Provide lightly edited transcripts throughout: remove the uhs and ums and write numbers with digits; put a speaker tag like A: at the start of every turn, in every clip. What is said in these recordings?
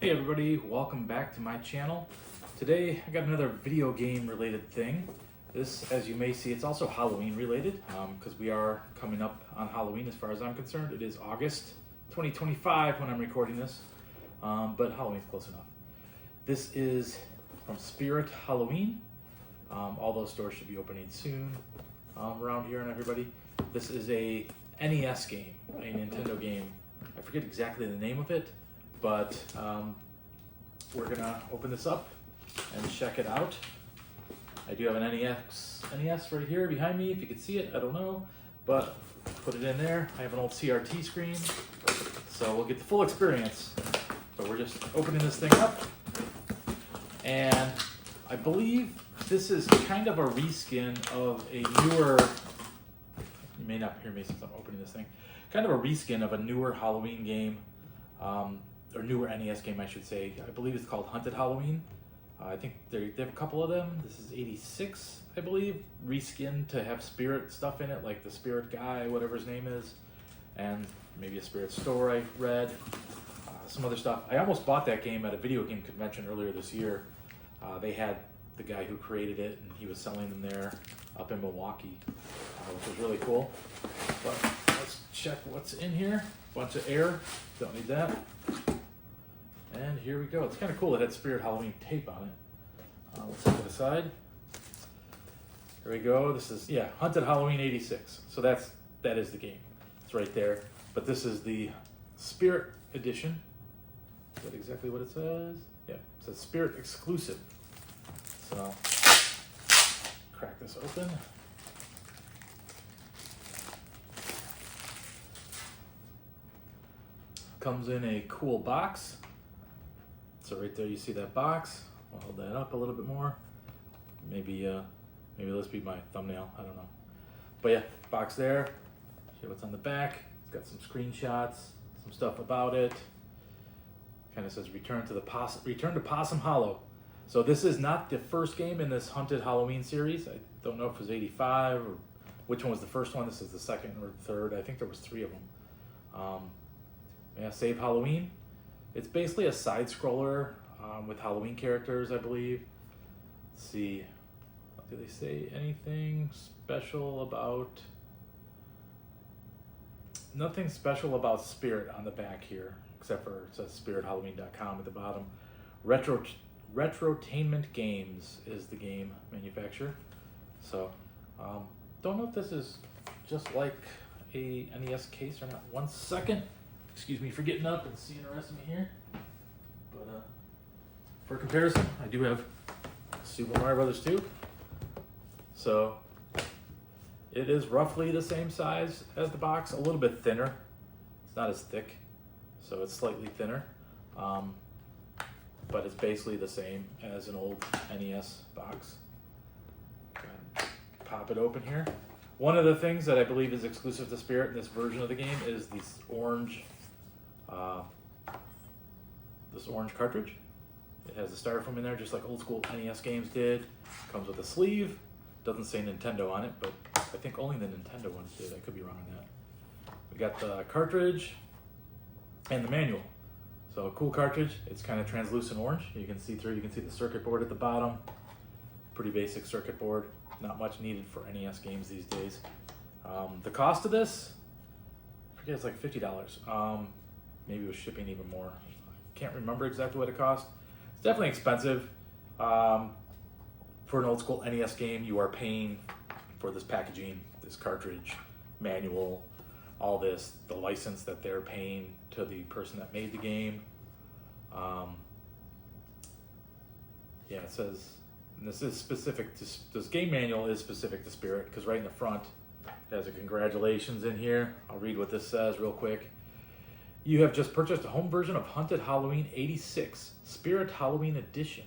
A: Hey everybody, welcome back to my channel. Today I got another video game related thing. This, as you may see, it's also Halloween related because we are coming up on Halloween as far as I'm concerned. It is August 2025 when I'm recording this, but Halloween's close enough. This is from Spirit Halloween. All those stores should be opening soon around here and everybody. This is a NES game, a Nintendo game. I forget exactly the name of it, but we're gonna open this up and check it out. I do have an NES right here behind me. If you can see it, I don't know, but put it in there. I have an old CRT screen, so we'll get the full experience. But we're just opening this thing up, and I believe this is kind of a reskin of a newer, you may not hear me since I'm opening this thing, kind of a reskin of a newer Halloween game, or newer NES game, I should say. I believe it's called Haunted Halloween. I think they have a couple of them. This is 86, I believe, reskinned to have spirit stuff in it, like the spirit guy, whatever his name is, and maybe a spirit store I read, some other stuff. I almost bought that game at a video game convention earlier this year. They had the guy who created it, and he was selling them there up in Milwaukee, which was really cool. But let's check what's in here. Bunch of air, don't need that. And here we go. It's kind of cool. It had Spirit Halloween tape on it. Let's set it aside. There we go. This is, yeah, Haunted Halloween 86. So that is the game. It's right there. But this is the Spirit edition. Is that exactly what it says? Yeah, it says Spirit exclusive. So, crack this open. Comes in a cool box. So right there you see that box. I'll hold that up a little bit more. Maybe this be my thumbnail, I don't know. But yeah, box there. See what's on the back. It's got some screenshots, some stuff about it. Kind of says return to Possum Hollow. So this is not the first game in this Haunted Halloween series. I don't know if it was 85 or which one was the first one. This is the second or third. I think there was 3 of them. Yeah, Save Halloween. It's basically a side scroller with Halloween characters, I believe. Let's see. Do they say anything special about? Nothing special about Spirit on the back here, except for it says spirithalloween.com at the bottom. Retrotainment Games is the game manufacturer. So, don't know if this is just like a NES case or not. 1 second. Excuse me for getting up and seeing the rest of me here. But for comparison, I do have Super Mario Brothers 2. So it is roughly the same size as the box, a little bit thinner. It's not as thick, so it's slightly thinner. But it's basically the same as an old NES box. Pop it open here. One of the things that I believe is exclusive to Spirit in this version of the game is this orange cartridge. It has the styrofoam in there, just like old school NES games did. Comes with a sleeve. Doesn't say Nintendo on it, but I think only the Nintendo ones did. I could be wrong on that. We got the cartridge and the manual. So a cool cartridge. It's kind of translucent orange. You can see through. You can see the circuit board at the bottom. Pretty basic circuit board. Not much needed for NES games these days. The cost of this, I forget, it's like $50. Maybe with shipping even more. Can't remember exactly what it cost. It's definitely expensive. For an old school NES game, you are paying for this packaging, this cartridge, manual, all this, the license that they're paying to the person that made the game. Yeah, it says, and this is specific to, this game manual is specific to Spirit, because right in the front, it has a congratulations in here. I'll read what this says real quick. You have just purchased a home version of Haunted Halloween 86, Spirit Halloween Edition.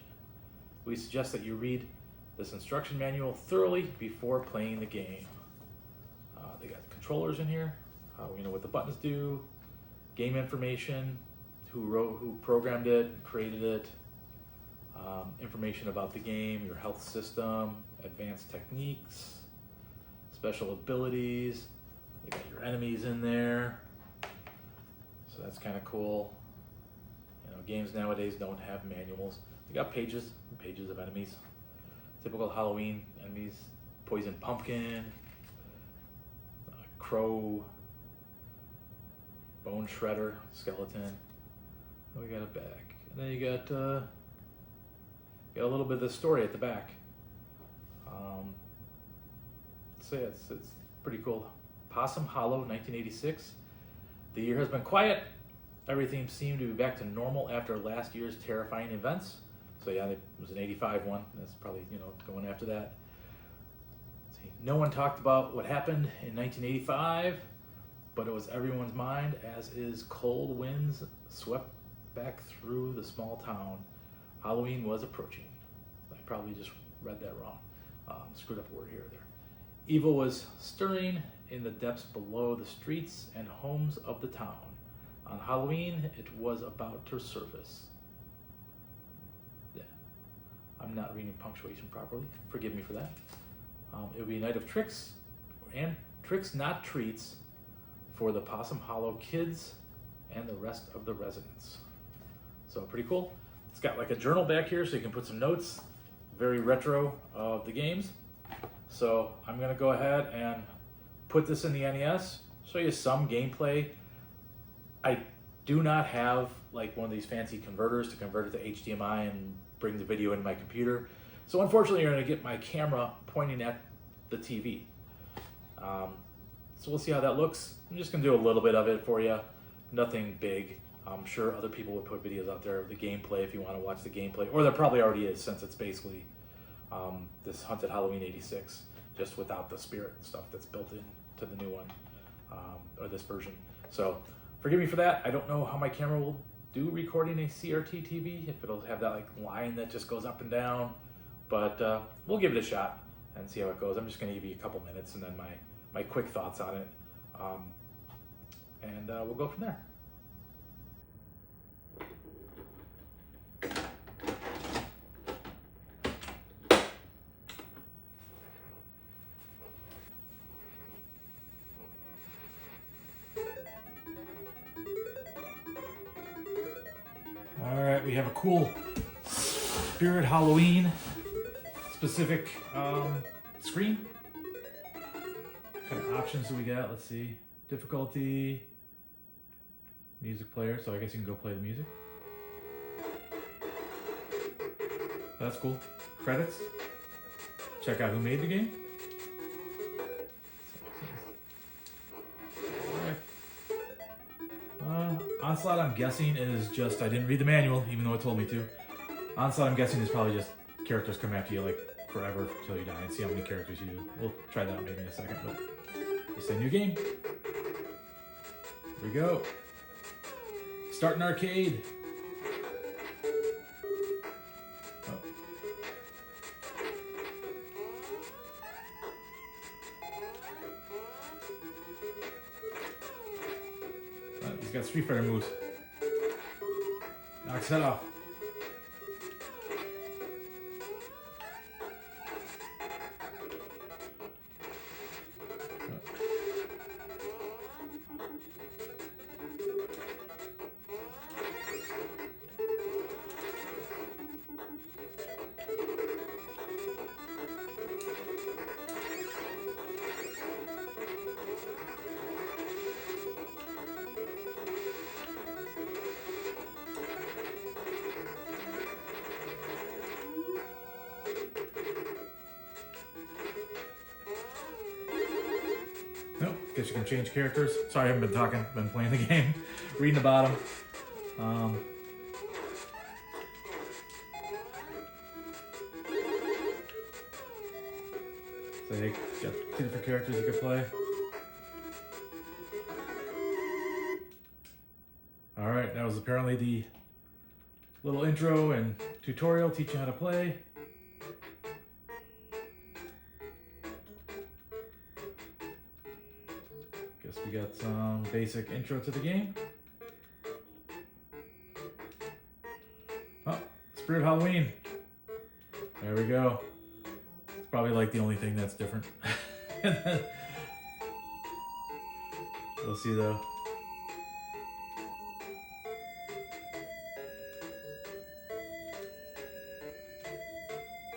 A: We suggest that you read this instruction manual thoroughly before playing the game. They got controllers in here, we know what the buttons do, game information, who programmed it, created it, information about the game, your health system, advanced techniques, special abilities. They got your enemies in there. So that's kind of cool. games nowadays don't have manuals. You got pages and pages of enemies. Typical Halloween enemies: poison pumpkin, crow, bone shredder, skeleton. We got a back, and then you got a little bit of the story at the back. So yeah, it's pretty cool. Possum Hollow, 1986. The year has been quiet. Everything seemed to be back to normal after last year's terrifying events. So yeah, it was an 85 one. That's probably, going after that. Let's see. No one talked about what happened in 1985, but it was everyone's mind, as is cold winds swept back through the small town. Halloween was approaching. I probably just read that wrong. Screwed up a word here or there. Evil was stirring in the depths below the streets and homes of the town. On Halloween, it was about to surface. Yeah, I'm not reading punctuation properly. Forgive me for that. It would be a night of tricks, and tricks, not treats, for the Possum Hollow kids and the rest of the residents. So pretty cool. It's got like a journal back here so you can put some notes. Very retro of the games. So I'm gonna go ahead and put this in the NES, show you some gameplay. I do not have like one of these fancy converters to convert it to HDMI and bring the video into my computer. So unfortunately, you're gonna get my camera pointing at the TV. So we'll see how that looks. I'm just gonna do a little bit of it for you. Nothing big. I'm sure other people would put videos out there of the gameplay if you want to watch the gameplay, or there probably already is, since it's basically this Haunted Halloween 86, just without the spirit stuff that's built into the new one, or this version. So forgive me for that. I don't know how my camera will do recording a CRT TV, if it'll have that like line that just goes up and down, but we'll give it a shot and see how it goes. I'm just going to give you a couple minutes and then my quick thoughts on it, and we'll go from there. All right, we have a cool Spirit Halloween specific screen. What kind of options do we got? Let's see. Difficulty, music player, so I guess you can go play the music. That's cool. Credits. Check out who made the game. Onslaught, I'm guessing, is just, I didn't read the manual, even though it told me to. Onslaught, I'm guessing, is probably just characters come after you like forever until you die and see how many characters you do. We'll try that out maybe in a second, but just a new game. Here we go. Start an arcade. Oh. He's got Street Fighter moves. Knocks head off. Nope, guess you can change characters. Sorry, I haven't been talking, been playing the game. Reading the bottom. So you got two different characters you could play. Alright, that was apparently the little intro and tutorial teaching how to play. Guess we got some basic intro to the game. Oh, Spirit Halloween. There we go. It's probably like the only thing that's different. We'll see though.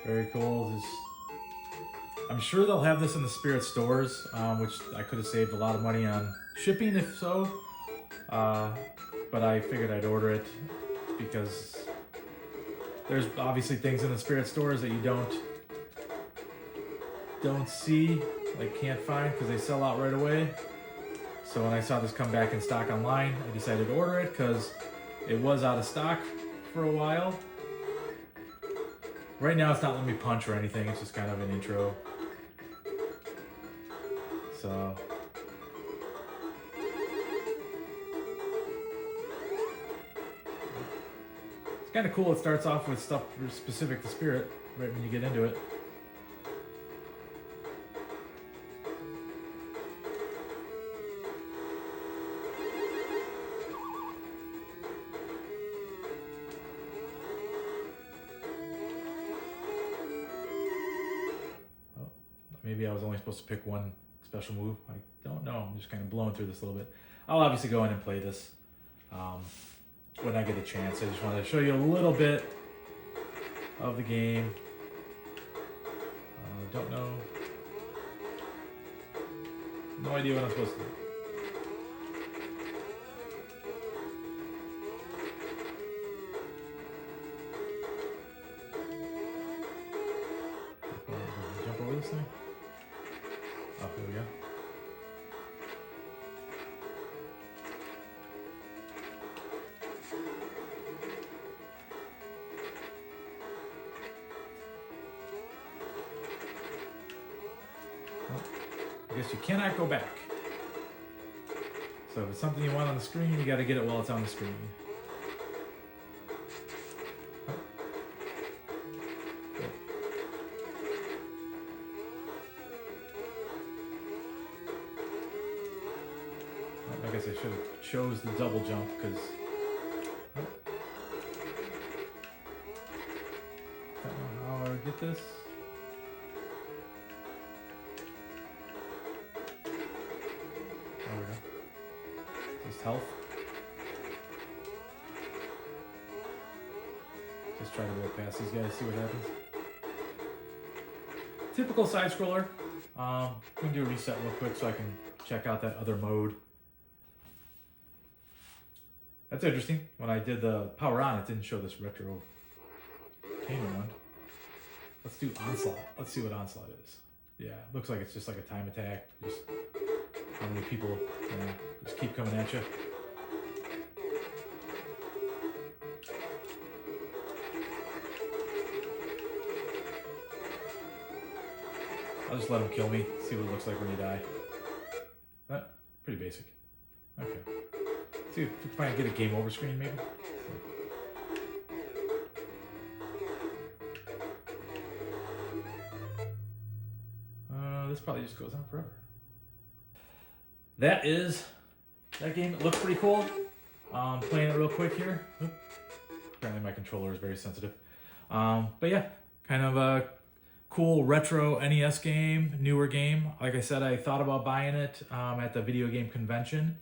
A: Very cool. I'm sure they'll have this in the Spirit stores, which I could have saved a lot of money on shipping if so. But I figured I'd order it because there's obviously things in the Spirit stores that you don't see, like can't find because they sell out right away. So when I saw this come back in stock online, I decided to order it because it was out of stock for a while. Right now it's not letting me punch or anything, it's just kind of an intro. So it's kind of cool. It starts off with stuff specific to Spirit right when you get into it. Maybe I was only supposed to pick one special move. I don't know. I'm just kind of blowing through this a little bit. I'll obviously go in and play this when I get a chance. I just wanted to show you a little bit of the game. Don't know. No idea what I'm supposed to do. Jump over this thing? Oh, here we go. Well, I guess you cannot go back. So if it's something you want on the screen, you got to get it while it's on the screen. I guess I should have chose the double jump because I don't know how I would get this. There we go. Just health. Just try to go past these guys, see what happens. Typical side scroller. I'm gonna do a reset real quick so I can check out that other mode. That's interesting. When I did the power on, it didn't show this retro gaming one. Let's do onslaught. Let's see what onslaught is. Yeah, looks like it's just like a time attack. Just how many people just keep coming at you. I'll just let him kill me. See what it looks like when you die. That pretty basic. Okay. See if we can find get a game over screen maybe. This probably just goes on forever. That game. It looks pretty cool. Playing it real quick here. Oop. Apparently my controller is very sensitive. But yeah, kind of a cool retro NES game, newer game. Like I said, I thought about buying it at the video game convention.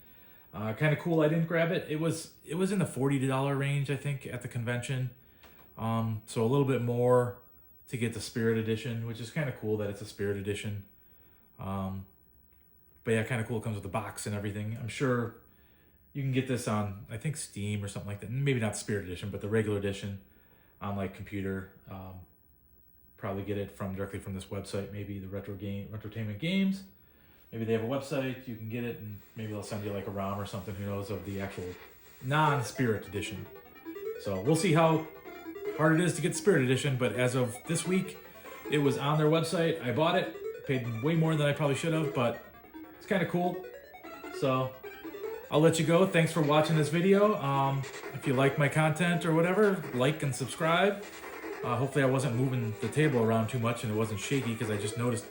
A: Kind of cool. I didn't grab it. It was in the $40 range, I think, at the convention. So a little bit more to get the Spirit Edition, which is kind of cool that it's a Spirit Edition. But yeah, kind of cool. It comes with the box and everything. I'm sure you can get this on, I think, Steam or something like that. Maybe not Spirit Edition, but the regular edition on like computer. Probably get it directly from this website. Maybe the Retrotainment Games. Maybe they have a website, you can get it, and maybe they'll send you like a ROM or something, who knows, of the actual non-Spirit Edition. So we'll see how hard it is to get Spirit Edition, but as of this week, it was on their website. I bought it, paid way more than I probably should have, but it's kind of cool. So I'll let you go. Thanks for watching this video. If you like my content or whatever, like and subscribe. Hopefully I wasn't moving the table around too much and it wasn't shaky because I just noticed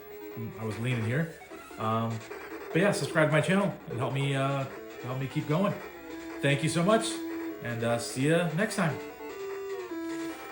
A: I was leaning here. But yeah, subscribe to my channel and help me keep going. Thank you so much, and see you next time.